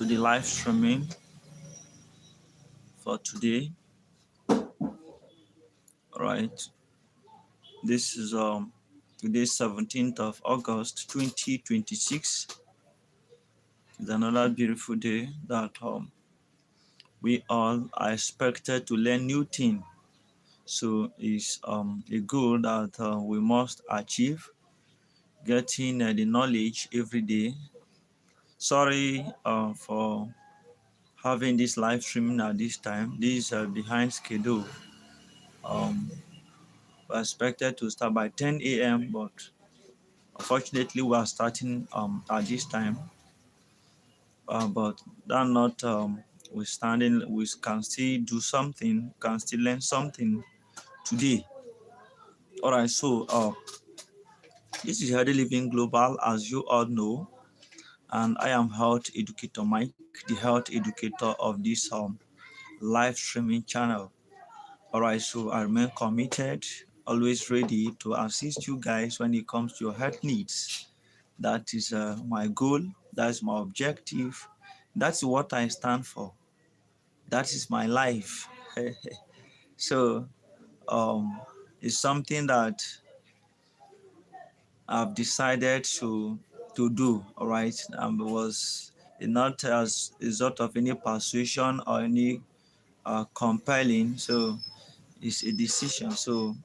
to the live streaming for today. All right, this is today 17th of August 2026. It's another beautiful day that we all are expected to learn new things. So it's a goal that we must achieve, getting the knowledge every day. Sorry for having this live streaming at this time. This is behind schedule. We're expected to start by 10 a.m. but unfortunately we are starting at this time. But that not withstanding, we can still do something, can still learn something today. All right, so this is Healthy Living Global, as you all know, and I am Health Educator Mike, the health educator of this live streaming channel. All right, so I remain committed, always ready to assist you guys when it comes to your health needs. That is my goal, that's my objective, that's what I stand for, that is my life. So it's something that I've decided to do. All right, it was not as a result of any persuasion or any compelling. So it's a decision. So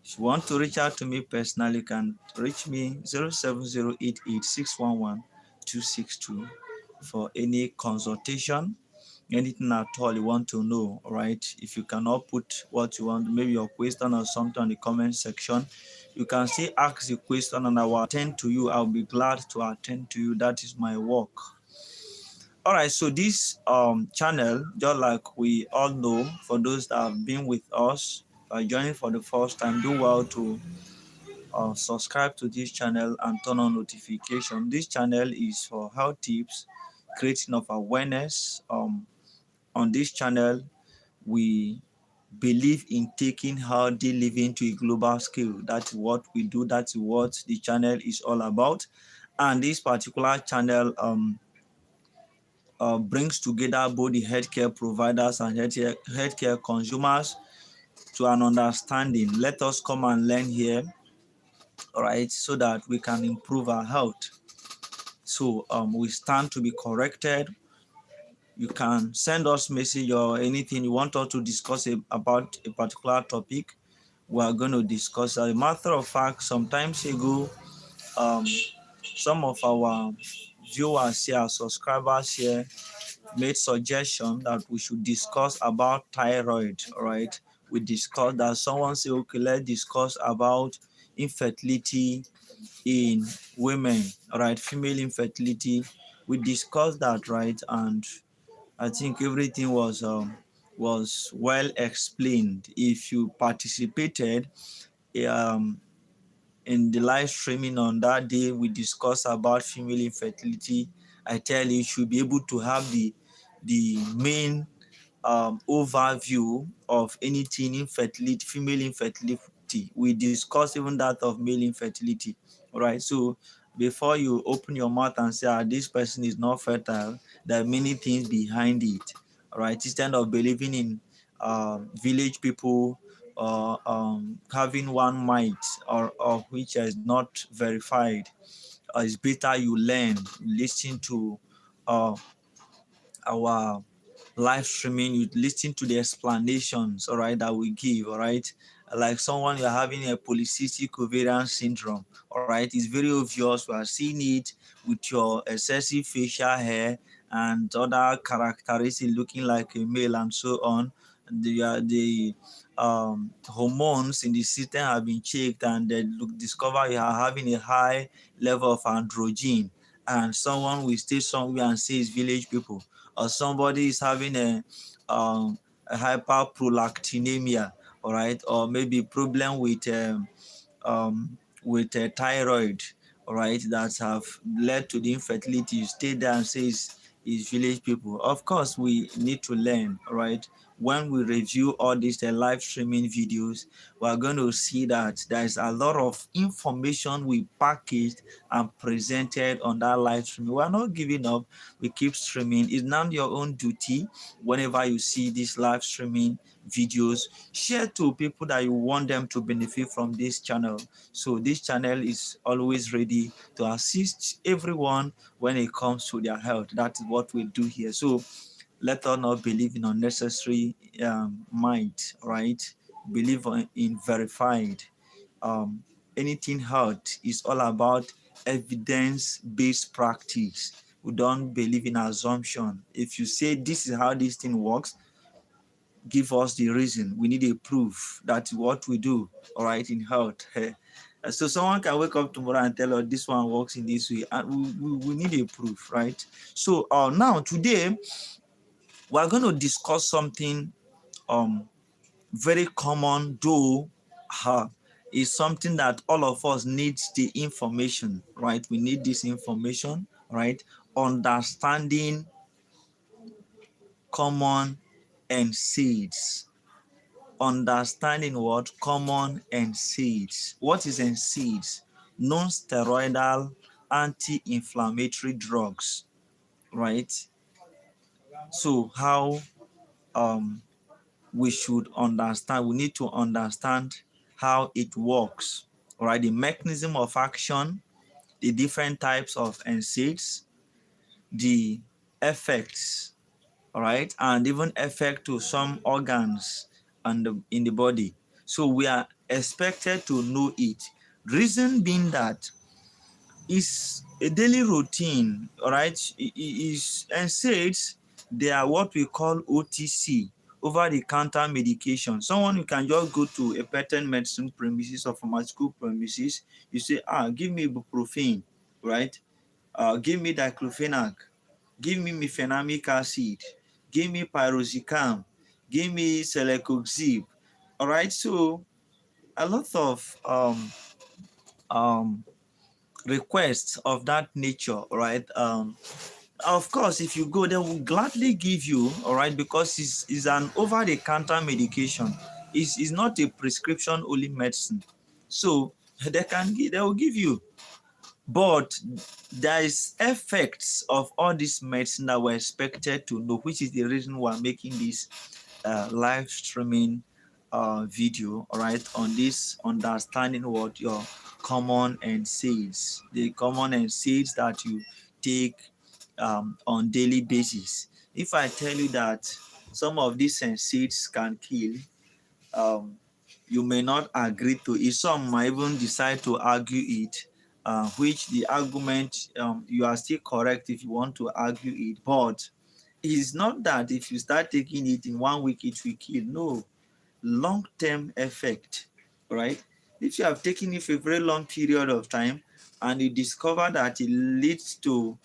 if you want to reach out to me personally, you can reach me 07088611262 for any consultation, anything at all you want to know. All right, if you cannot put what you want, maybe your question or something on the comment section, you can still ask the question and I will attend to you. I'll be glad to attend to you. That is my work. All right, so this channel, just like we all know, for those that have been with us, joining for the first time, do well to subscribe to this channel and turn on notification. This channel is for health tips, creating of awareness. On this channel, we believe in taking healthy living to a global scale. That's what we do. That's what the channel is all about. And this particular channel brings together both the healthcare providers and healthcare consumers to an understanding. Let us come and learn here, all right, so that we can improve our health. So we stand to be corrected. You can send us message or anything you want us to discuss about a particular topic. We are going to discuss. As a matter of fact, some time ago, some of our viewers here, subscribers here, made suggestion that we should discuss about thyroid. All right, we discussed that. Someone said, okay, let's discuss about infertility in women. All right, female infertility. We discussed that, right? And I think everything was well explained. If you participated um, in the live streaming on that day, we discussed about female infertility. I tell you, you should be able to have the main overview of anything infertility, female infertility. We discussed even that of male infertility. All right, so before you open your mouth and say, this person is not fertile, there are many things behind it. All right, instead of believing in village people or having one might or which is not verified, it's better you learn, listen to our live streaming, you listen to the explanations, all right, that we give. All right, like someone, you're having a polycystic ovarian syndrome. All right, it's very obvious. We are seeing it with your excessive facial hair and other characteristics, looking like a male and so on. The hormones in the system have been checked and they discover you are having a high level of androgen, and someone will stay somewhere and say it's village people, or somebody is having a hyperprolactinemia, all right, or maybe problem with a thyroid, all right, that have led to the infertility. You stay there and say it's village people. Of course, we need to learn, all right. when we review all these live streaming videos, we are going to see that there is a lot of information we packaged and presented on that live stream. We are not giving up. We keep streaming. It's now your own duty. Whenever you see these live streaming videos, share to people that you want them to benefit from this channel. So this channel is always ready to assist everyone when it comes to their health. That is what we do here. So let us not believe in unnecessary might, right? Believe in verified. Um, Anything health is all about evidence-based practice. We don't believe in assumption. If you say this is how this thing works, give us the reason. We need a proof that what we do, all right, in health. So someone can wake up tomorrow and tell us this one works in this way, and we need a proof, right? So now today we're going to discuss something very common, though is something that all of us needs the information, right? We need this information, right? Understanding common NSAIDs. Understanding what? Common NSAIDs. What is NSAIDs? Non-steroidal anti-inflammatory drugs, right? So how we should understand, we need to understand how it works, right? The mechanism of action, the different types of NSAIDs, the effects, all right, and even effect to some organs and in the body. So we are expected to know it. Reason being that is a daily routine, all right? Is NSAIDs, they are what we call OTC, over-the-counter medication. Someone who can just go to a patent medicine premises or pharmaceutical premises, you say, give me ibuprofen, right? Give me diclofenac, give me mefenamic acid, give me pyroxicam, give me celecoxib. All right, so a lot of requests of that nature, right? Of course, if you go, they will gladly give you, all right, because it's an over-the-counter medication. It's not a prescription-only medicine. So they will give you. But there is effects of all this medicine that we're expected to know, which is the reason we're making this live streaming video, all right, on this understanding what your common NSAIDs, the common NSAIDs that you take on daily basis. If I tell you that some of these NSAIDs can kill, you may not agree to it. Some might even decide to argue it, which the argument, you are still correct if you want to argue it, but it's not that if you start taking it in 1 week, it will kill. No, long-term effect, right? If you have taken it for a very long period of time and you discover that it leads to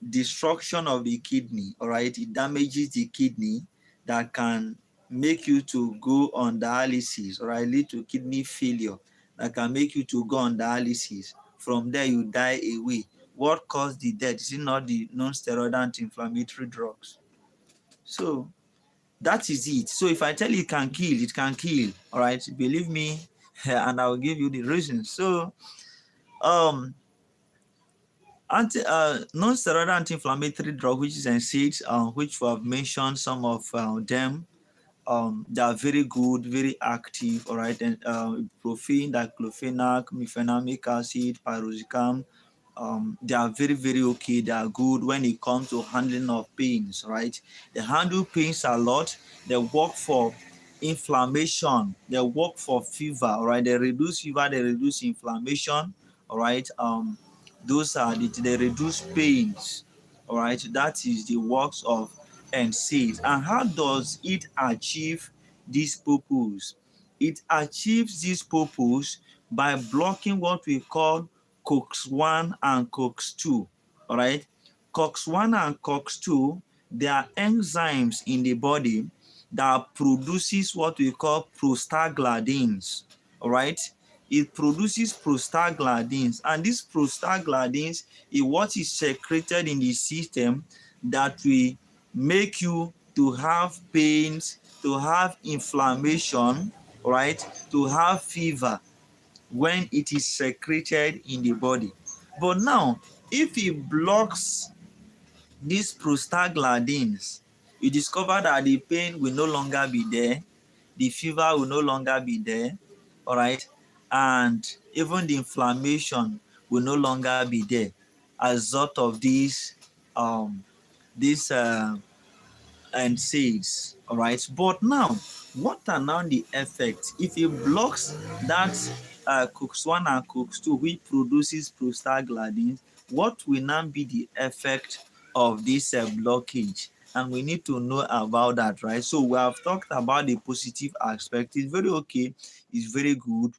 destruction of the kidney, all right, it damages the kidney, that can make you to go on dialysis, all right, lead to kidney failure, that can make you to go on dialysis. From there you die away. What caused the death? Is it not the non-steroidal anti-inflammatory drugs? So that is it. So if I tell you it can kill, it can kill, all right, believe me, and I will give you the reasons. So non-steroidal anti-inflammatory drug, which is NSAIDs, which we have mentioned some of them. They are very good, very active, all right. And ibuprofen, diclofenac, mefenamic acid, pyroxicam, they are very, very okay. They are good when it comes to handling of pains, right? They handle pains a lot. They work for inflammation. They work for fever, all right? They reduce fever, they reduce inflammation, all right? Those are they reduce pains, all right? That is the works of NSAIDs. And how does it achieve this purpose? It achieves this purpose by blocking what we call COX-1 and COX-2, all right? COX-1 and COX-2, they are enzymes in the body that produces what we call prostaglandins, all right? It produces prostaglandins, and these prostaglandins is what is secreted in the system that will make you to have pains, to have inflammation, right, to have fever when it is secreted in the body. But now, if it blocks these prostaglandins, you discover that the pain will no longer be there, the fever will no longer be there, all right, and even the inflammation will no longer be there as a result of these NSAIDs. All right, but now, what are now the effects if it blocks that COX-1 and COX-2 which produces prostaglandins? What will now be the effect of this blockage? And we need to know about that, right? So we have talked about the positive aspect. It's very okay, it's very good,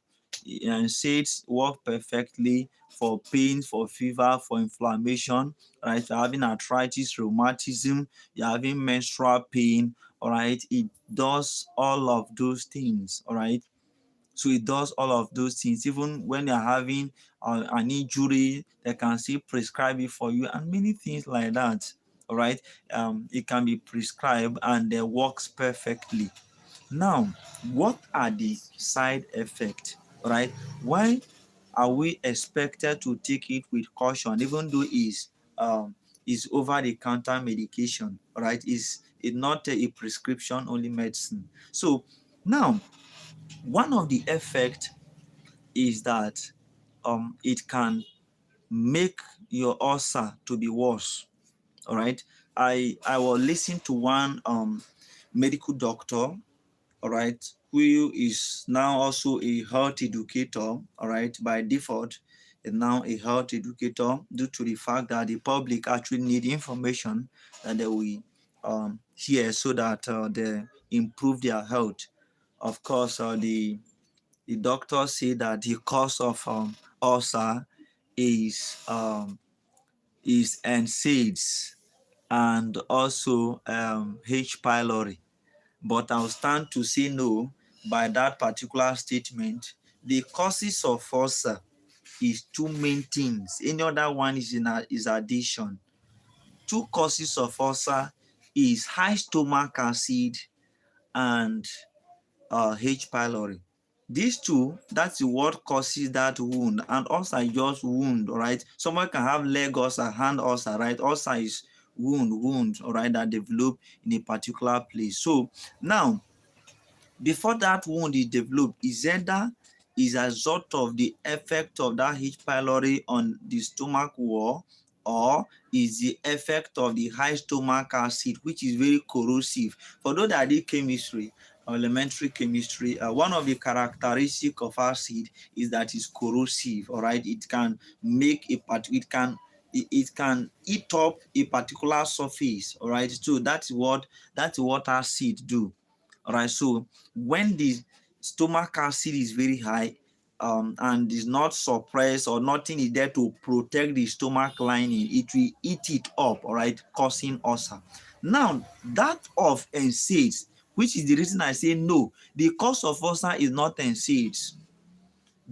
and NSAIDs work perfectly for pain, for fever, for inflammation, right? You're having arthritis, rheumatism, you're having menstrual pain, all right? It does all of those things, all right? So it does all of those things. Even when you're having an injury, they can still prescribe it for you and many things like that, all right? It can be prescribed and it works perfectly. Now, what are the side effects, right? Why are we expected to take it with caution, even though is over-the-counter medication, right? Is it not a prescription-only medicine? So now, one of the effects is that it can make your ulcer to be worse. All right. I was listening to one medical doctor, all right, who is now also a health educator, all right, by default, is now a health educator due to the fact that the public actually need information that they will hear so that they improve their health. Of course, the doctor say that the cause of ulcer is NSAIDs and also H. pylori. But I'll stand to say no by that particular statement. The causes of ulcer is two main things. Any other one is addition. Two causes of ulcer is high stomach acid and H. pylori. These two, that's what causes that wound, and ulcer is just wound, all right? Someone can have leg ulcer, hand ulcer, right? Ulcer is wound, all right, that develop in a particular place. So now, before that wound is developed, is either is a result of the effect of that H. pylori on the stomach wall, or is the effect of the high stomach acid, which is very corrosive. For those that did chemistry, elementary chemistry, one of the characteristics of acid is that it's corrosive. All right, it can make it can eat up a particular surface. All right, so that's what acid do. All right, so when the stomach acid is very high and is not suppressed or nothing is there to protect the stomach lining, it will eat it up, all right, causing ulcer. Now, that of NSAIDs, which is the reason I say no, the cause of ulcer is not NSAIDs.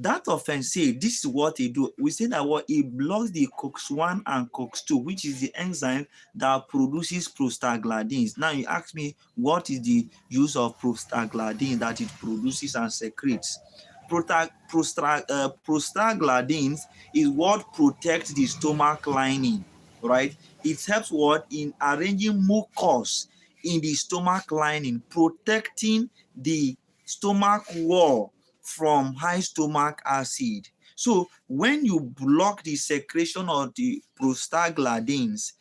That offense say this is what it do. We say that what it blocks the COX-1 and COX-2, which is the enzyme that produces prostaglandins. Now you ask me, what is the use of prostaglandin that it produces and secretes? Prostaglandins is what protects the stomach lining, right? It helps what in arranging mucus in the stomach lining, protecting the stomach wall from high stomach acid. So when you block the secretion of the prostaglandins,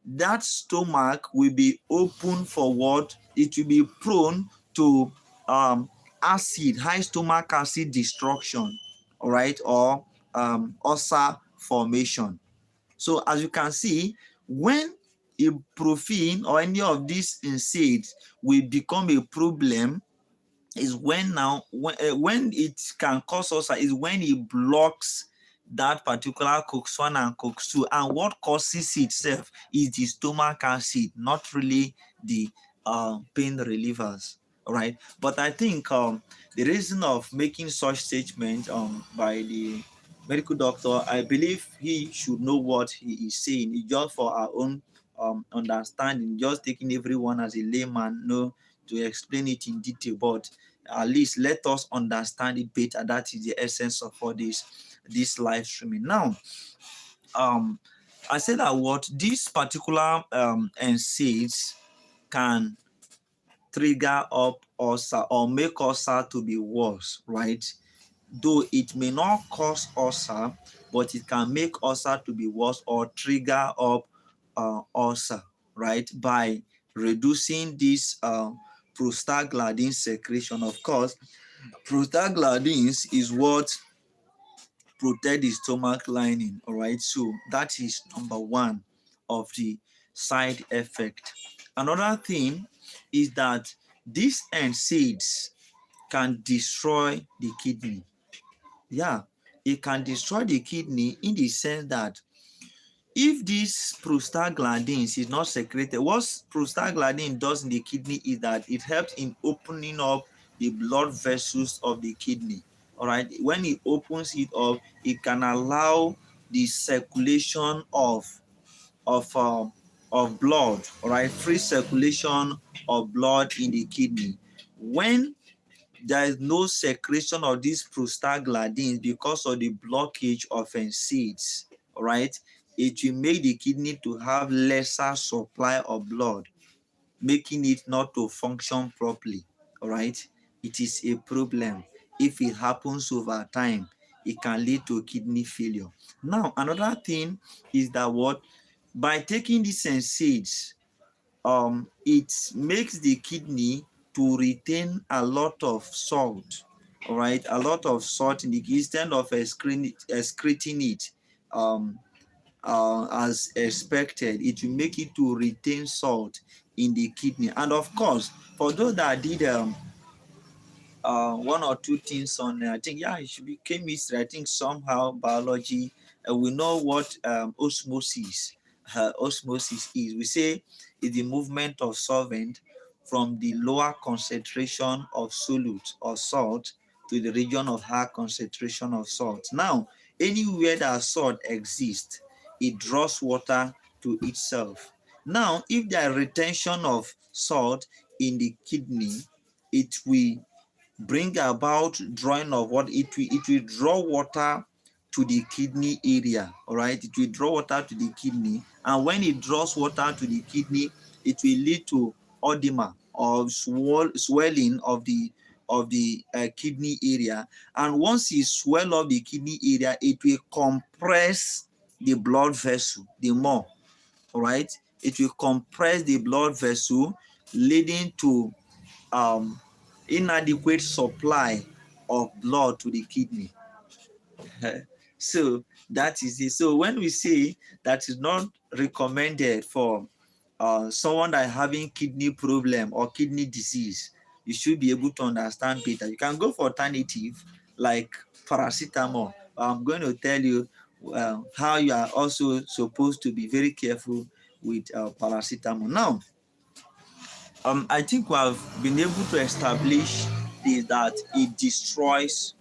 that stomach will be open for what? It will be prone to high stomach acid destruction, all right, or ulcer formation. So as you can see, when ibuprofen or any of these NSAIDs will become a problem is when it can cause ulcer is when it blocks that particular COX-1 and COX-2, and what causes itself is the stomach acid, not really the pain relievers. All right, but I think the reason of making such statement by the medical doctor, I believe he should know what he is saying. It's just for our own understanding, just taking everyone as a layman, no, to explain it in detail, but at least let us understand it better. That is the essence of all this live streaming. Now, I said that what this particular NSAIDs can trigger up ulcer or make ulcer to be worse, right? Though it may not cause ulcer, but it can make ulcer to be worse or trigger up ulcer, right? By reducing this prostaglandin secretion. Of course, prostaglandins is what protect the stomach lining, all right? So that is number one of the side effect. Another thing is that these NSAIDs can destroy the kidney. Yeah, it can destroy the kidney in the sense that if this prostaglandins is not secreted, what prostaglandin does in the kidney is that it helps in opening up the blood vessels of the kidney. All right, when it opens it up, it can allow the circulation of blood. All right, free circulation of blood in the kidney. When there is no secretion of these prostaglandins because of the blockage of NSAIDs, all right, it will make the kidney to have lesser supply of blood, making it not to function properly, all right. It is a problem. If it happens over time, it can lead to kidney failure. Now, another thing is that what, by taking these NSAIDs, it makes the kidney to retain a lot of salt, all right, a lot of salt in the kidney instead of excreting it as expected. It will make it to retain salt in the kidney. And of course, for those that did one or two things on, I think, yeah, it should be chemistry, I think somehow biology, we know what osmosis is. We say it's the movement of solvent from the lower concentration of solute or salt to the region of high concentration of salt. Now, anywhere that salt exists, it draws water to itself. Now, if there is retention of salt in the kidney, it will bring about drawing of what, it will draw water to the kidney area, all right. It will draw water to the kidney, and when it draws water to the kidney, it will lead to edema or swelling of the kidney area. And once it swell up the kidney area, it will compress the blood vessel the more, all right. It will compress the blood vessel, leading to um, inadequate supply of blood to the kidney. So that is it. So when we say that is not recommended for someone that is having kidney problem or kidney disease, you should be able to understand better. You can go for alternative like paracetamol. I'm going to tell you how you are also supposed to be very careful with paracetamol. Now, I think we have been able to establish this, that it destroys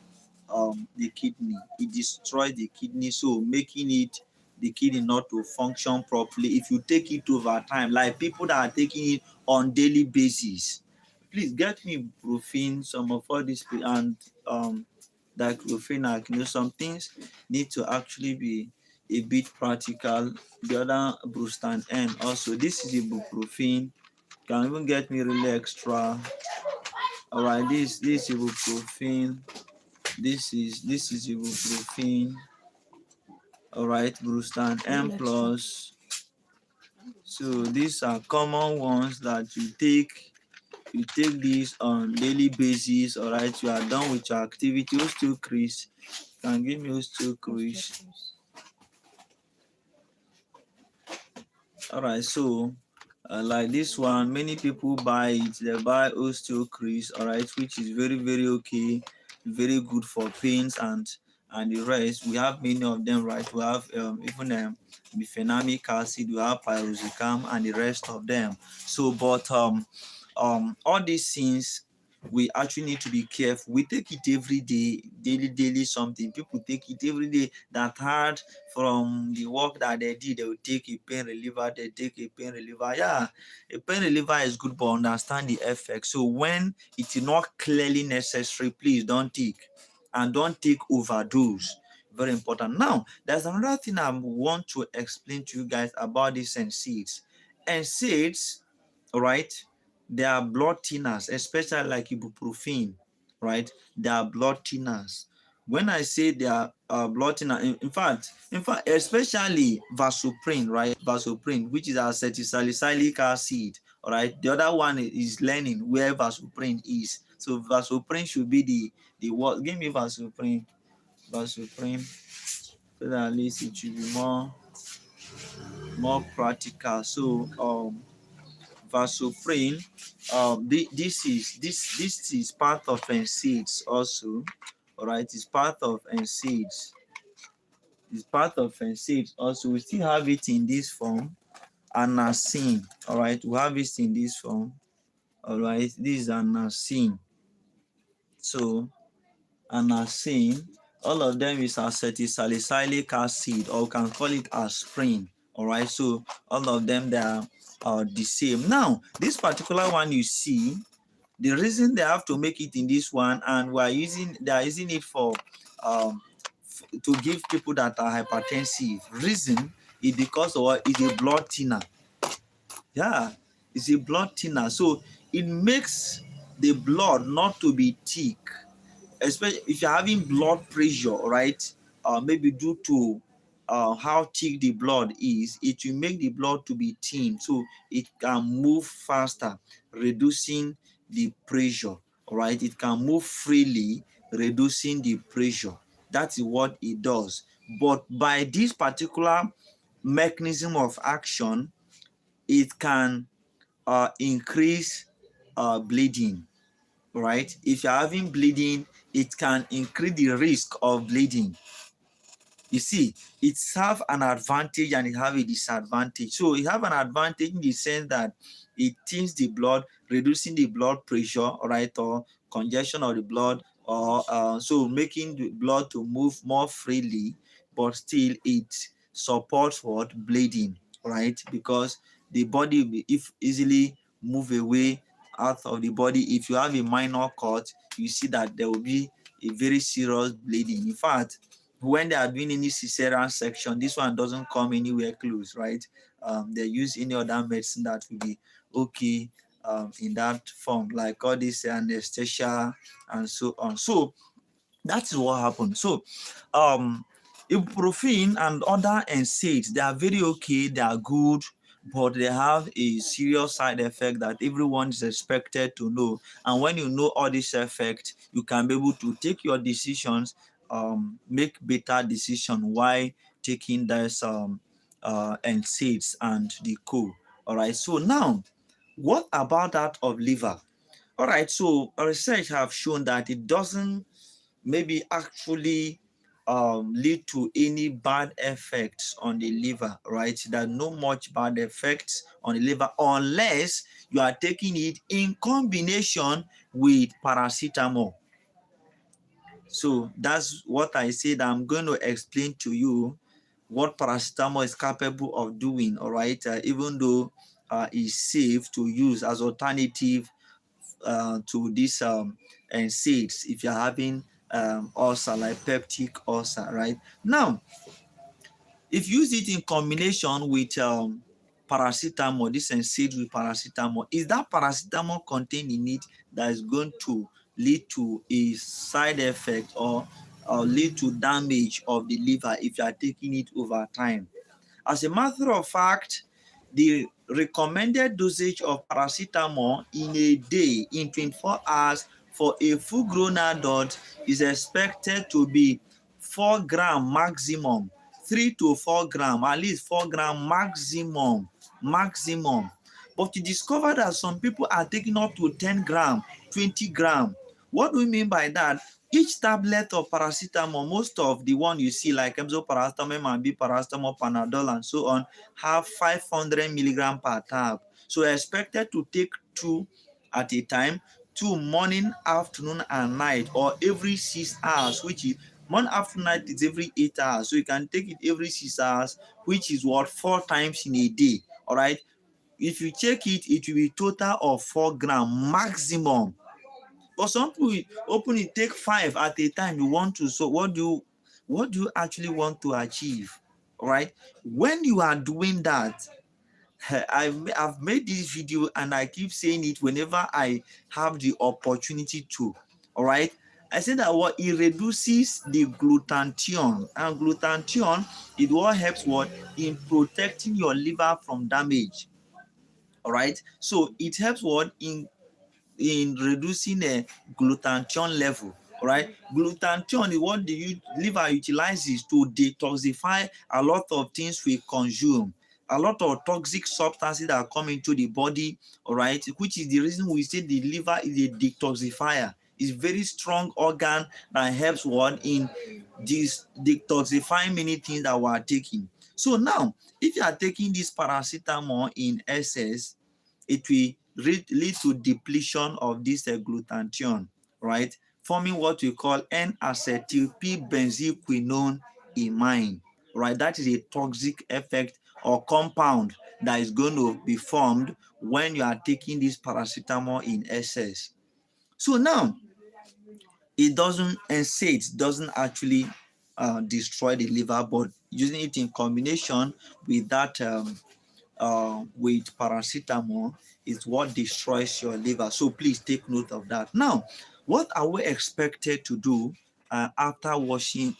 the kidney. It destroys the kidney, so making it the kidney not to function properly. If you take it over time, like people that are taking it on daily basis, please get me ibuprofen, some of all this, and diclofenac. Some things need to actually be a bit practical. The other Brustan N also. This is ibuprofen. Can even get me really extra. All right, this ibuprofen. This is ibuprofen. All right, Brustan M plus. So these are common ones that you take. You take these on daily basis. All right, you are done with your activity. Osteocrease. Can give me osteocrease. All right, so like this one, many people buy it. They buy osteocrease, all right, which is very, very okay, very good for pains and the rest. We have many of them, right? We have even bifenamic acid, we have pyrosicam, and the rest of them. So, but all these things we actually need to be careful. We take it every day, daily something. People take it every day. That hard from the work that they did, they will take a pain reliever, they take a pain reliever. Yeah, a pain reliever is good, but understand the effect. So when it is not clearly necessary, please don't take, and don't take overdose. Very important. Now, there's another thing I want to explain to you guys about these NSAIDs. NSAIDs, all right, they are blood thinners, especially like ibuprofen, right? They are blood thinners. When I say they are blood thinner, in fact, especially vasoprene, right? Vasoprene, which is acetylsalicylic acid, all right? The other one is learning where vasoprene is. So vasoprene should be the what? Give me vasoprene, so that at least it should be more practical. So vasoprene, this is part of NSAIDs also. All right, it's part of NSAIDs. It's part of NSAIDs also. We still have it in this form, anacin. All right, we have it in this form. All right, this is anacin. So anacin, all of them is acetylsalicylic acid, or we can call it aspirin. All right, so all of them, they are the same. Now, this particular one you see, the reason they have to make it in this one, and they are using it for to give people that are hypertensive. Reason is because of what? It's a blood thinner. Yeah, it's a blood thinner. So it makes the blood not to be thick, especially if you're having blood pressure, right? Maybe due to how thick the blood is, it will make the blood to be thin, so it can move faster, reducing the pressure. Right? It can move freely, reducing the pressure. That is what it does. But by this particular mechanism of action, it can increase bleeding. Right? If you're having bleeding, it can increase the risk of bleeding. You see, it have an advantage and it have a disadvantage. So it have an advantage in the sense that it thins the blood, reducing the blood pressure, right, or congestion of the blood, or so making the blood to move more freely, but still it supports what? Bleeding, right? Because the body will if easily move away out of the body. If you have a minor cut, you see that there will be a very serious bleeding. In fact, when they are doing any cesarean section, this one doesn't come anywhere close, right? They use any other medicine that will be okay in that form, like all this anesthesia and so on. So that's what happened. So ibuprofen and other NSAIDs, they are very okay, they are good, but they have a serious side effect that everyone is expected to know. And when you know all these effects, you can be able to take your decisions, make better decision while taking this NSAIDs and the co. All right. So now, what about that of liver? All right. So research have shown that it doesn't maybe actually lead to any bad effects on the liver, right? There are no much bad effects on the liver unless you are taking it in combination with paracetamol. So that's what I said. I'm going to explain to you what paracetamol is capable of doing, all right? Even though it's safe to use as alternative to this NSAIDs if you're having ulcer, like peptic ulcer, right? Now, if you use it in combination with paracetamol, this NSAID with paracetamol, is that paracetamol contained in it that is going to lead to a side effect or lead to damage of the liver if you are taking it over time? As a matter of fact, the recommended dosage of paracetamol in a day, in 24 hours, for a full-grown adult is expected to be 4 gram maximum, 3 to 4 gram, at least 4 gram maximum. But you discover that some people are taking up to 10 gram, 20 gram. What do we mean by that? Each tablet of paracetamol, most of the one you see like paracetamol, MB, paracetamol, Panadol, and so on, have 500 milligram per tab. So expected to take 2 at a time Two, morning, afternoon, and night, or every 6 hours, which is morning, afternoon, night is every 8 hours. So you can take it every 6 hours, which is what, 4 times in a day. All right. If you check it, it will be total of 4 grams maximum. But some people open it, take 5 at a time. You want to, so what do you actually want to achieve? All right. When you are doing that, I've made this video and I keep saying it whenever I have the opportunity to. All right. I said that what it reduces the glutathione, and glutathione, it what helps what in protecting your liver from damage. All right. So it helps what in reducing a glutathione level. All right. Glutathione is what the liver utilizes to detoxify a lot of things we consume, a lot of toxic substances that come into the body. All right, which is the reason we say the liver is a detoxifier. It's very strong organ that helps what in this detoxifying many things that we are taking. So now, if you are taking this paracetamol in excess, it will lead to depletion of this glutathione, right? Forming what we call N-acetyl P-benzylquinone imine, right? That is a toxic effect or compound that is going to be formed when you are taking this paracetamol in excess. So now, it doesn't, NSAIDs doesn't actually destroy the liver, but using it in combination with that with paracetamol is what destroys your liver. So please take note of that. Now, what are we expected to do after watching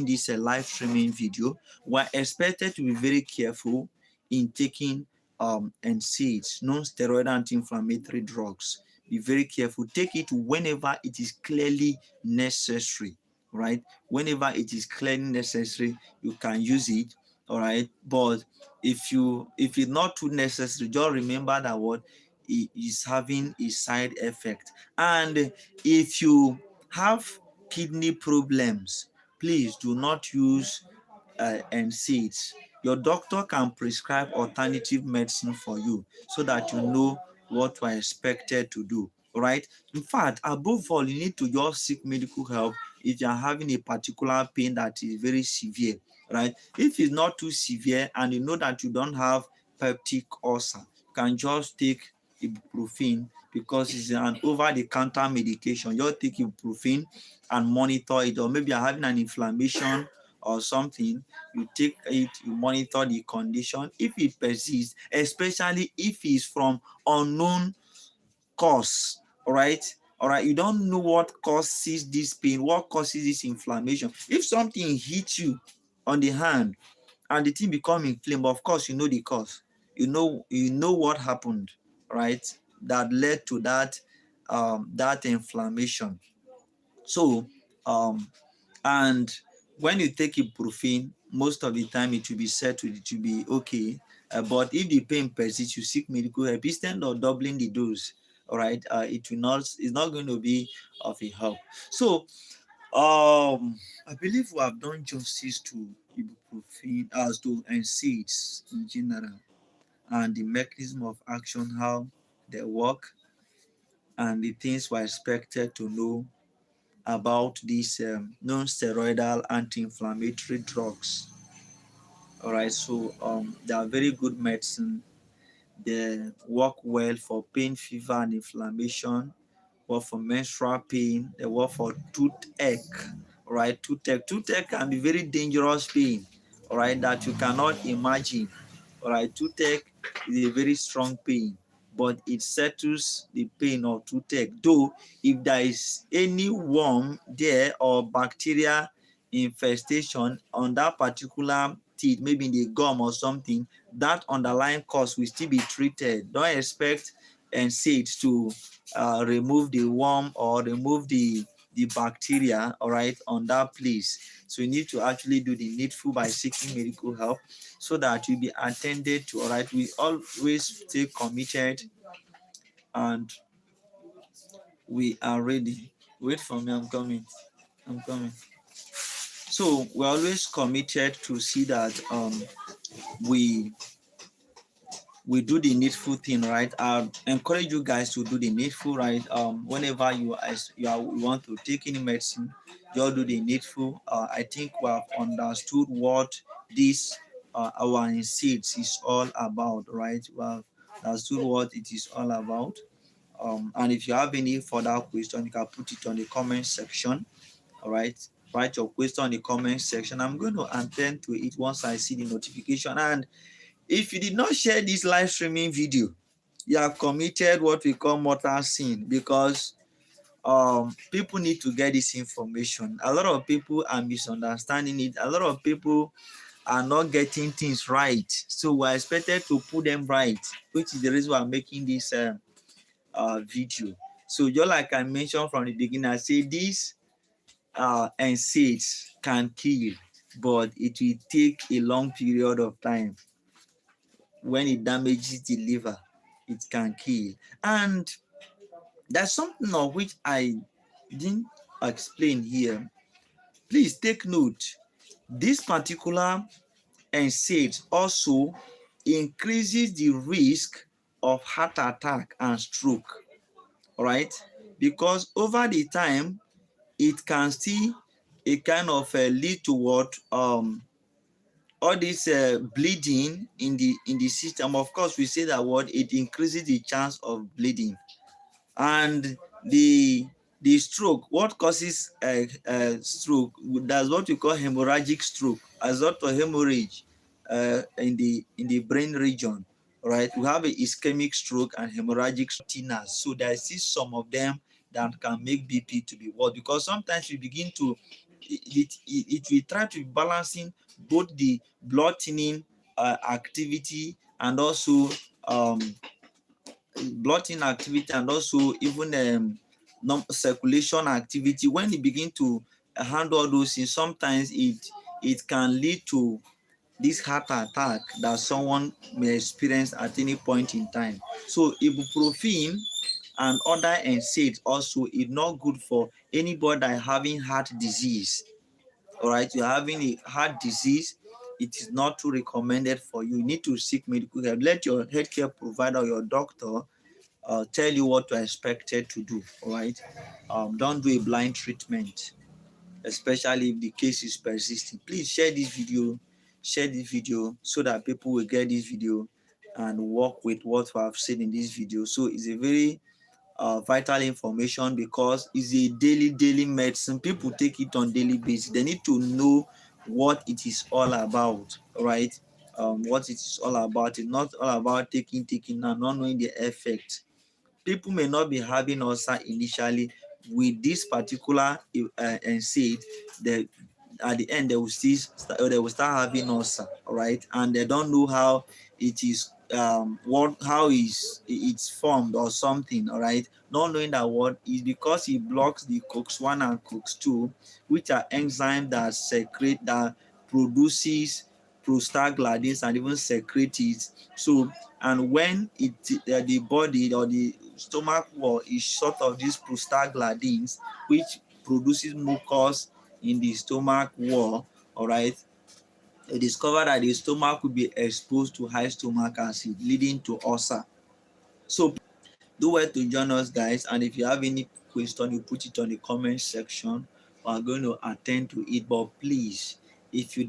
this live streaming video? We're expected to be very careful in taking NSAIDs, non-steroidal anti-inflammatory drugs. Be very careful. Take it whenever it is clearly necessary, right? Whenever it is clearly necessary, you can use it, all right? But if it's not too necessary, just remember that what it is having a side effect. And if you have kidney problems, please do not use NSAIDs. Your doctor can prescribe alternative medicine for you so that you know what you are expected to do. All right. In fact, above all, you need to just seek medical help if you are having a particular pain that is very severe. Right. If it's not too severe and you know that you don't have peptic ulcer, you can just take ibuprofen because it's an over-the-counter medication. Just take ibuprofen and monitor it, or maybe you're having an inflammation or something, you take it, you monitor the condition. If it persists, especially if it's from unknown cause, all right, you don't know what causes this pain, what causes this inflammation. If something hits you on the hand and the thing become inflamed, of course you know the cause, you know what happened, right, that led to that inflammation. So and when you take ibuprofen, most of the time it will be settled, it will be okay. But if the pain persists, you seek medical help instead of doubling the dose. All right, it's not going to be of a help. So I believe we have done justice to ibuprofen as to NSAIDs in general and the mechanism of action, how they work, and the things we're expected to know about these non-steroidal anti-inflammatory drugs. All right, so they are very good medicine. They work well for pain, fever, and inflammation. Work for menstrual pain. They work for toothache. All right, toothache can be very dangerous pain. All right, that you cannot imagine. All right, toothache is a very strong pain, but it settles the pain of toothache. Though, if there is any worm there or bacteria infestation on that particular teeth, maybe in the gum or something, that underlying cause will still be treated. Don't expect NSAIDs to remove the worm or remove the bacteria, all right, on that place. So you need to actually do the needful by seeking medical help so that you'll be attended to. All right, we always stay committed and we are ready. Wait for me, I'm coming. So we're always committed to see that we we do the needful thing, right? I encourage you guys to do the needful, right? Whenever you want to take any medicine, just do the needful. I think we have understood what this our NSAIDs is all about, right? We have understood what it is all about. And if you have any further question, you can put it on the comment section. All right, write your question in the comment section. I'm going to attend to it once I see the notification. And if you did not share this live streaming video, you have committed what we call mortal sin, because people need to get this information. A lot of people are misunderstanding it. A lot of people are not getting things right. So we're expected to put them right, which is the reason why I'm making this video. So just like I mentioned from the beginning, I say this NSAIDs can kill, but it will take a long period of time. When it damages the liver, it can kill. And there's something of which I didn't explain here. Please take note. This particular NSAID also increases the risk of heart attack and stroke. All right, because over the time it can still a kind of lead to what all this bleeding in the system. Of course, we say that what it increases the chance of bleeding. And the stroke, what causes stroke, that's what we call hemorrhagic stroke, as lot of hemorrhage in the brain region. Right, we have a ischemic stroke and hemorrhagic stroke. So there is still some of them that can make BP to be worse, because sometimes we begin to it will try to be balancing both the blood thinning activity and also blood thinning activity, and also even circulation activity. When you begin to handle all those things, sometimes it can lead to this heart attack that someone may experience at any point in time. So ibuprofen and other NSAIDs also is not good for anybody that having heart disease. All right, you're having a heart disease, it is not too recommended for you. You need to seek medical help. Let your healthcare provider or your doctor tell you what to expected to do. All right, don't do a blind treatment, especially if the case is persisting. Please share this video so that people will get this video and work with what we have said in this video. So it's a very vital information, because it's a daily medicine. People take it on daily basis. They need to know what it is all about, right? What it is all about. It's not all about taking and not knowing the effect. People may not be having ulcer initially. With this particular NSAID, they at the end they will start having ulcer, right? And they don't know how it is how is it's formed or something, all right? Not knowing that what is because it blocks the COX-1 and COX-2, which are enzymes that produces prostaglandins and even secrete it. So, and when the body or the stomach wall is short of these prostaglandins, which produces mucus in the stomach wall, all right, they discovered that the stomach will be exposed to high stomach acid, leading to ulcer. So do well to join us, guys. And if you have any question, you put it on the comment section. We are going to attend to it. But please, if you